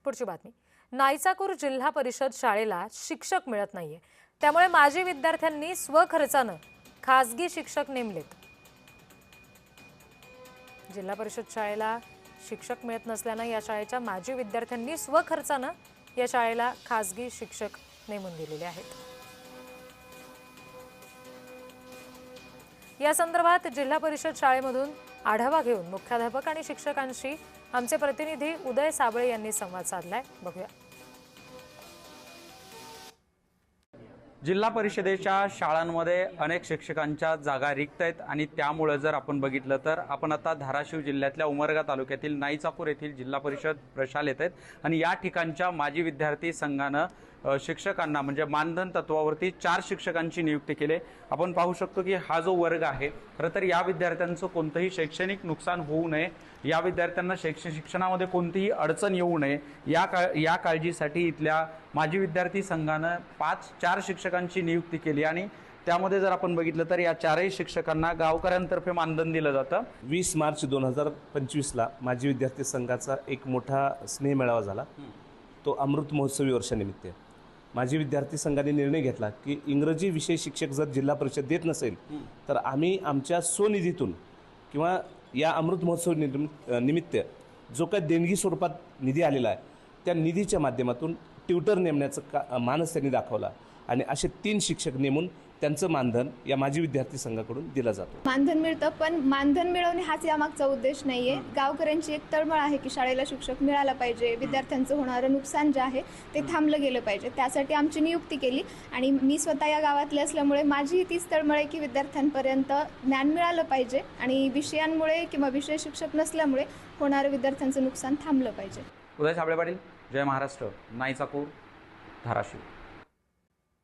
पुढची बातमी. नाईचाकूर जिल्हा परिषद शाळेला शिक्षक मिळत नाहीये, त्यामुळे माजी विद्यार्थ्यांनी स्वखर्चाने खासगी शिक्षक नेमलेत. जिल्हा परिषद शाळेला शिक्षक मिळत नसल्याने या शाळेच्या माजी विद्यार्थ्यांनी स्वखर्चाने या शाळेला खासगी शिक्षक नेमून दिलेले आहेत. या संदर्भात जिल्हा परिषद शाळेमधून आढावा घेऊन मुख्याध्यापक आणि शिक्षकांशी आमचे प्रतिनिधी उदय साबळे यांनी संवाद साधलाय. बघूया. जिल्हा परिषदेच्या शाळांमध्ये अनेक शिक्षकांच्या जागा रिक्त आहेत आणि त्यामुळे जर आपण बघितलं तर आपण आता धाराशिव जिल्ह्यातल्या उमरगा तालुक्यातील नाईचाकूर येथील जिल्हा परिषद प्रशालेत आहेत आणि या ठिकाणच्या माजी विद्यार्थी संघानं शिक्षकांना म्हणजे मानधन तत्वावरती 4 शिक्षकांची नियुक्ती केली. आपण पाहू शकतो की हा जो वर्ग आहे खरं तर या विद्यार्थ्यांचं कोणतंही शैक्षणिक नुकसान होऊ नये, या विद्यार्थ्यांना शिक्षणामध्ये कोणतीही अडचण येऊ नये या काळजीसाठी इथल्या माजी विद्यार्थी संघानं 4 शिक्षकांची नियुक्ती केली आणि त्यामध्ये जर आपण बघितलं तर या 4ही शिक्षकांना गावकऱ्यांतर्फे मानधन दिलं जातं. 20 मार्च 2025ला माजी विद्यार्थी संघाचा एक मोठा स्नेहमेळावा झाला. तो अमृत महोत्सवी वर्षानिमित्त माजी विद्यार्थी संघाने निर्णय घेतला की इंग्रजी विषय शिक्षक जर जिल्हा परिषद देत नसेल तर आम्ही आमच्या स्वनिधीतून किंवा या अमृत महोत्सव निमित्त जो काही देणगी स्वरूपात निधी आलेला आहे त्या निधीच्या माध्यमातून ट्युटर नेमण्याचं मानस त्यांनी दाखवला आणि असे 3 शिक्षक नेमून त्यांचं मानधन या माजी विद्यार्थी संघाकडून दिलं जातं. मानधन मिळतं, पण मानधन मिळवणे हाच यामागचा उद्देश नाहीये. गावकऱ्यांची एक तळमळ आहे की शाळेला शिक्षक मिळाला पाहिजे, विद्यार्थ्यांचं होणारं नुकसान जे आहे ते थांबलं गेलं पाहिजे. त्यासाठी आमची नियुक्ती केली आणि मी स्वतः या गावातले असल्यामुळे माझी तीच तळमळ आहे की विद्यार्थ्यांपर्यंत ज्ञान मिळालं पाहिजे आणि विषयांमुळे किंवा विषय शिक्षक नसल्यामुळे होणारं विद्यार्थ्यांचं नुकसान थांबलं पाहिजे. उदय साबळे पाटील, जय महाराष्ट्र, नाईचाकूर, धाराशिव.